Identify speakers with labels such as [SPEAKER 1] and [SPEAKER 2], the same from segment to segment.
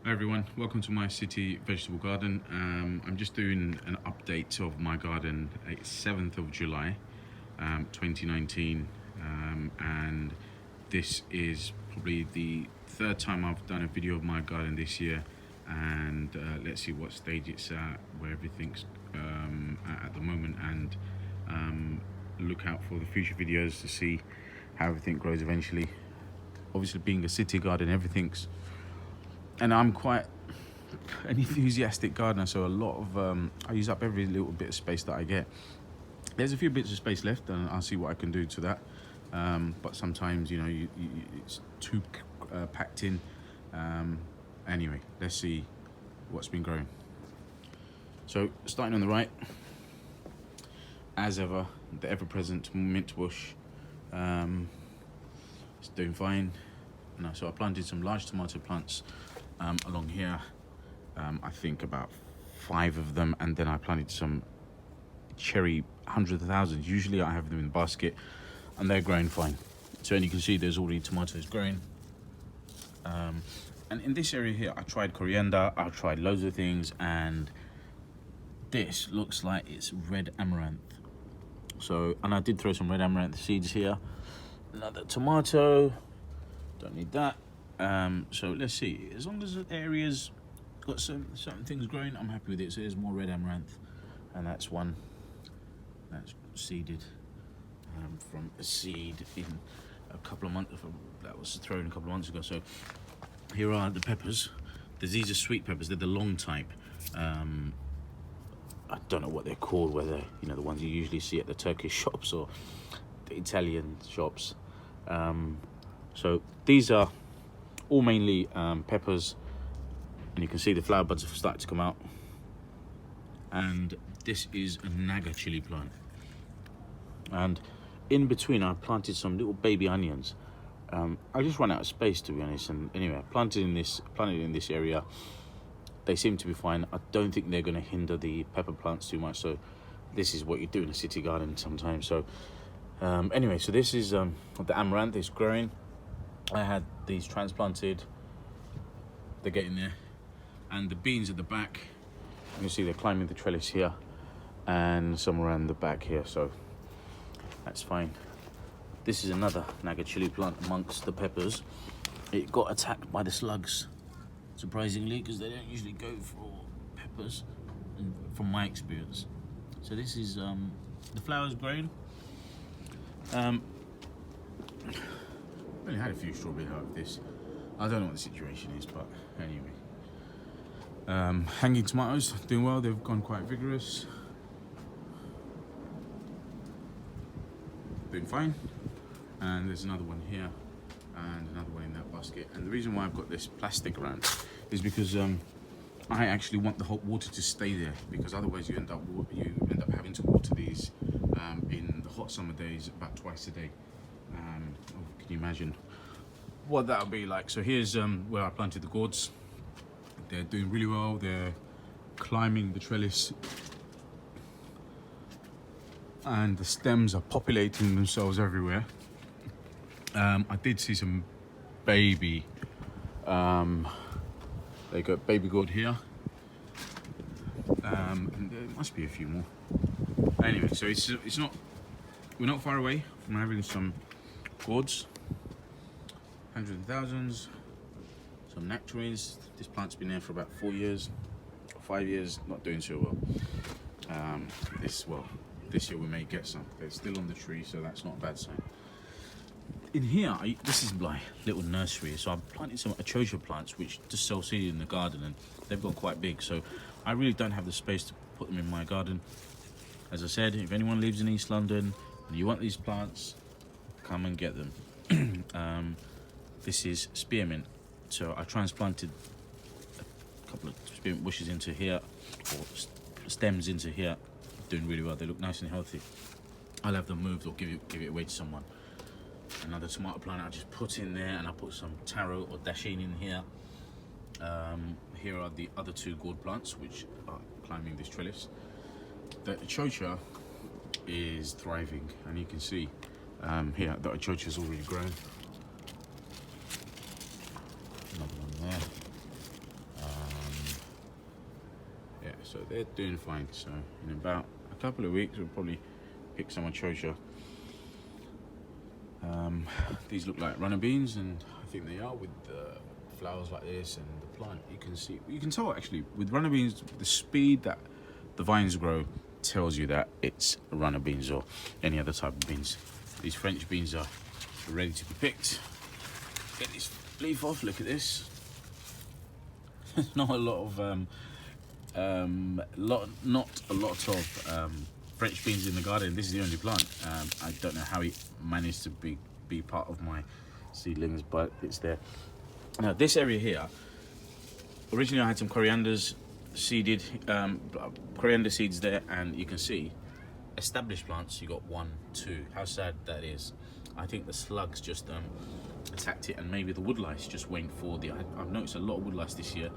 [SPEAKER 1] Hi everyone, welcome to my city vegetable garden. I'm just doing an update of my garden. It's 7th of July 2019, and this is probably the third time I've done a video of my garden this year, and let's see what stage it's at, where everything's at the moment, and look out for the future videos to see how everything grows eventually. Obviously, being a city garden, and I'm quite an enthusiastic gardener, so a lot of I use up every little bit of space that I get. There's a few bits of space left, and I'll see what I can do to that. But sometimes, it's too packed in. Anyway, let's see what's been growing. So, starting on the right, as ever, the ever-present mint bush. It's doing fine. So I planted some large tomato plants along here. I think about 5 of them, and then I planted some cherry hundreds of thousands. Usually I have them in the basket, and they're growing fine. So, and you can see there's already tomatoes growing. And in this area here, I tried coriander, I tried loads of things, and this looks like it's red amaranth. So, and I did throw some red amaranth seeds here. Another tomato, don't need that. So let's see, as long as the area's got certain things growing, I'm happy with it. So there's more red amaranth, and that's one that's seeded from a seed in a couple of months. That was thrown a couple of months ago. So here are the peppers. These are sweet peppers. They're the long type. I don't know what they're called, whether the ones you usually see at the Turkish shops or the Italian shops. So these are all mainly peppers, and you can see the flower buds have started to come out. And this is a Naga chili plant, and in between I planted some little baby onions. I just ran out of space, to be honest, and anyway I planted in this area. They seem to be fine. I don't think they're going to hinder the pepper plants too much, so this is what you do in a city garden sometimes. So anyway, so this is the amaranth is growing. I had these transplanted, they're getting there, and the beans at the back, you can see they're climbing the trellis here, and some around the back here, so that's fine. This is another Naga chili plant amongst the peppers. It got attacked by the slugs, surprisingly, because they don't usually go for peppers, from my experience. So this is the flowers growing. Only had a few strawberries out of this. I don't know what the situation is, but anyway. Hanging tomatoes doing well. They've gone quite vigorous. Doing fine. And there's another one here, and another one in that basket. And the reason why I've got this plastic around is because I actually want the hot water to stay there, because otherwise you end up having to water these in the hot summer days about twice a day. Can you imagine what that would be like? So here's where I planted the gourds. They're doing really well. They're climbing the trellis, and the stems are populating themselves everywhere. I did see some baby, they got baby gourd here, and there must be a few more. Anyway, so we're not far away from having some gourds, hundreds of thousands, some nectarines. This plant's been there for about 4 years, 5 years, not doing so well. This year we may get some. They're still on the tree, so that's not a bad sign. In here, this is my little nursery, so I planted some achocha plants which just sell seed in the garden, and they've got quite big, so I really don't have the space to put them in my garden. As I said, if anyone lives in East London and you want these plants, come and get them. This is spearmint, so I transplanted a couple of spearmint bushes into here, or stems into here. Doing really well. They look nice and healthy. I'll have them moved or give it away to someone. Another tomato plant I just put in there, and I put some taro or dasheen in here. Here are the other 2 gourd plants which are climbing this trellis. The achocha is thriving, and you can see here the achocha is already grown. Another one there. So they're doing fine. So in about a couple of weeks, we'll probably pick some achosia. These look like runner beans, and I think they are with flowers like this and the plant. You can tell actually with runner beans, the speed that the vines grow tells you that it's runner beans or any other type of beans. These French beans are ready to be picked. Get this leaf off. Look at this. Not a lot of French beans in the garden. This is the only plant. I don't know how it managed to be part of my seedlings, but it's there. Now this area here, originally I had some corianders seeded, coriander seeds there, and you can see established plants. You got 1, 2. How sad that is. I think the slugs just attacked it, and maybe the woodlice just went for the. I've noticed a lot of woodlice this year,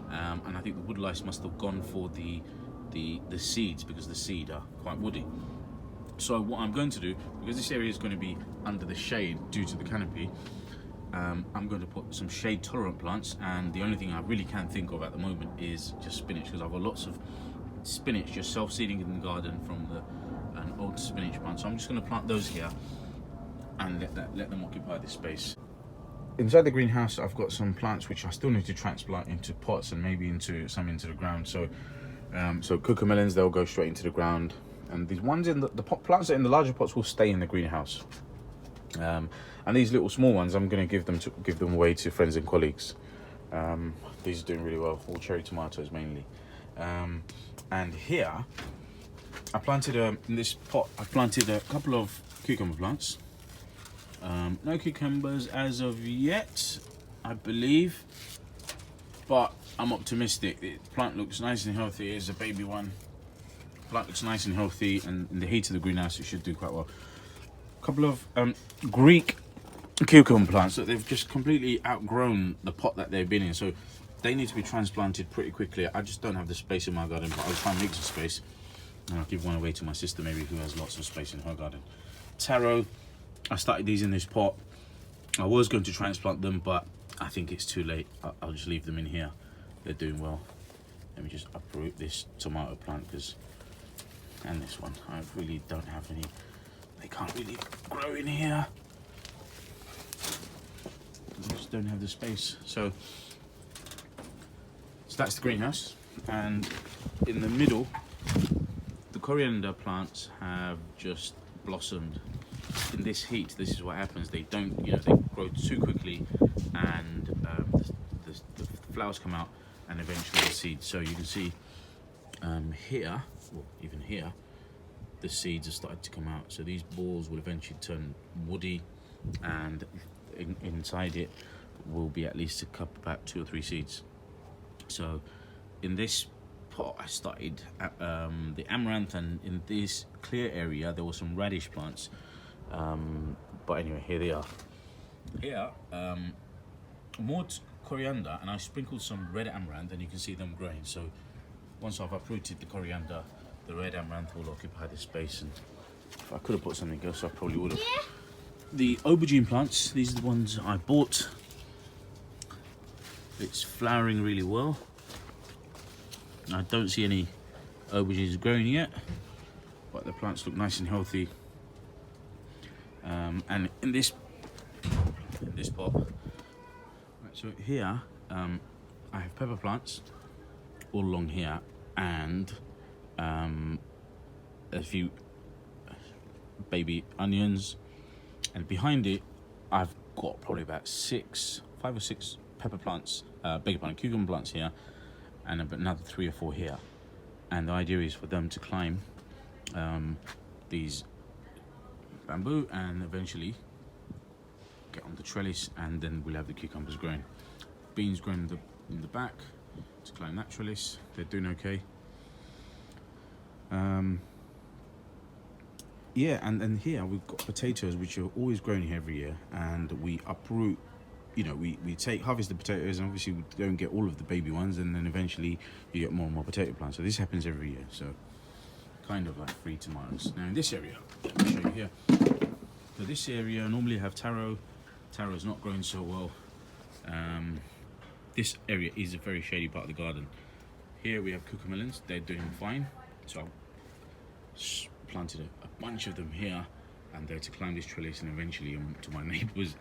[SPEAKER 1] and I think the woodlice must have gone for the seeds, because the seed are quite woody. So what I'm going to do, because this area is going to be under the shade due to the canopy, I'm going to put some shade tolerant plants, and the only thing I really can think of at the moment is just spinach, because I've got lots of spinach just self-seeding in the garden from an old spinach plant. So I'm just going to plant those here and let them occupy this space. Inside the greenhouse, I've got some plants which I still need to transplant into pots and maybe into the ground. So cucamelons, they'll go straight into the ground, and these ones in the pot plants that are in the larger pots will stay in the greenhouse. And these little small ones, I'm going to give them away to friends and colleagues. These are doing really well, all cherry tomatoes mainly. And here, I planted in this pot. I planted a couple of cucumber plants. No cucumbers as of yet, I believe, but I'm optimistic. The plant looks nice and healthy. Here's a baby one. Plant looks nice and healthy, and in the heat of the greenhouse, it should do quite well. A couple of Greek cucumber plants that they've just completely outgrown the pot that they've been in, so they need to be transplanted pretty quickly. I just don't have the space in my garden, but I'll try and make some space, and I'll give one away to my sister maybe, who has lots of space in her garden. Taro, I started these in this pot. I was going to transplant them, but I think it's too late. I'll just leave them in here. They're doing well. Let me just uproot this tomato plant, and this one. I really don't have any. They can't really grow in here. I just don't have the space. So that's the greenhouse, and in the middle, the coriander plants have just blossomed. In this heat, this is what happens. They don't, they grow too quickly, and the flowers come out, and eventually the seeds. So you can see here, well, even here, the seeds have started to come out. So these balls will eventually turn woody, and inside it will be at least about 2 or 3 seeds. So in this pot, I started the amaranth, and in this clear area there were some radish plants. But anyway, here they are. Here, more coriander, and I sprinkled some red amaranth, and you can see them growing. So once I've uprooted the coriander, the red amaranth will occupy the space. And if I could have put something else, I probably would have. The aubergine plants, these are the ones I bought. It's flowering really well. I don't see any aubergines growing yet, but the plants look nice and healthy. And in this pot, right, so here I have pepper plants all along here, and a few baby onions, and behind it I've got probably about 5 or 6 pepper plants, cucumber plants here, and another 3 or 4 here. And the idea is for them to climb these bamboo and eventually get on the trellis, and then we'll have the cucumbers growing. Beans growing in the back to climb that trellis. They're doing okay. Yeah, and then here we've got potatoes, which are always growing here every year, and we uproot. We harvest the potatoes, and obviously we don't get all of the baby ones, and then eventually you get more and more potato plants. So this happens every year. So kind of like free tomatoes. Now in this area, I'll show you here. So this area, normally I have taro. Taro is not growing so well. This area is a very shady part of the garden. Here we have cucamelons. They're doing fine. So I planted a bunch of them here, and they're to climb this trellis and eventually to my neighbour's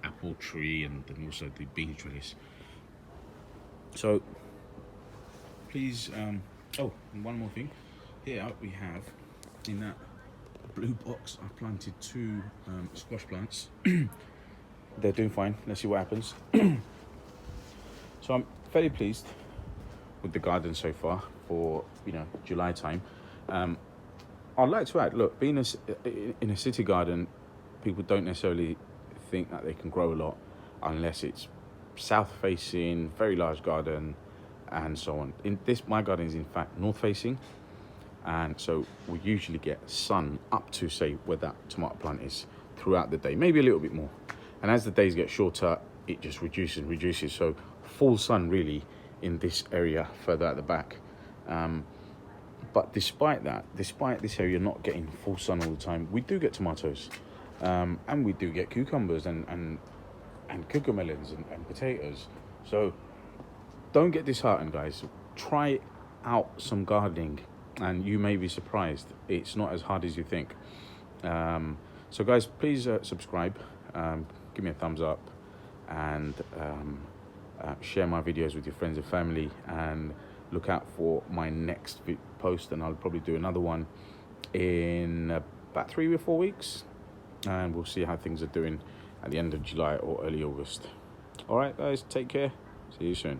[SPEAKER 1] apple tree, and then also the bean trellis. So please, oh, and one more thing. Here we have, in that blue box, I planted 2 squash plants. They're doing fine. Let's see what happens. So I'm fairly pleased with the garden so far for, you know, July time. I'd like to add, look, being in a city garden, people don't necessarily think that they can grow a lot unless it's south facing, very large garden, and so on. My garden is in fact north facing, and so we usually get sun up to, say, where that tomato plant is throughout the day, maybe a little bit more. And as the days get shorter, it just reduces. So full sun really in this area further at the back. But despite this area not getting full sun all the time, we do get tomatoes, and we do get cucumbers and cucamelons and potatoes. So don't get disheartened, guys. Try out some gardening, and you may be surprised. It's not as hard as you think. So guys, please subscribe, give me a thumbs up, and share my videos with your friends and family, and look out for my next post, and I'll probably do another one in about 3 or 4 weeks, and we'll see how things are doing at the end of July or early August. All right, guys, take care. See you soon.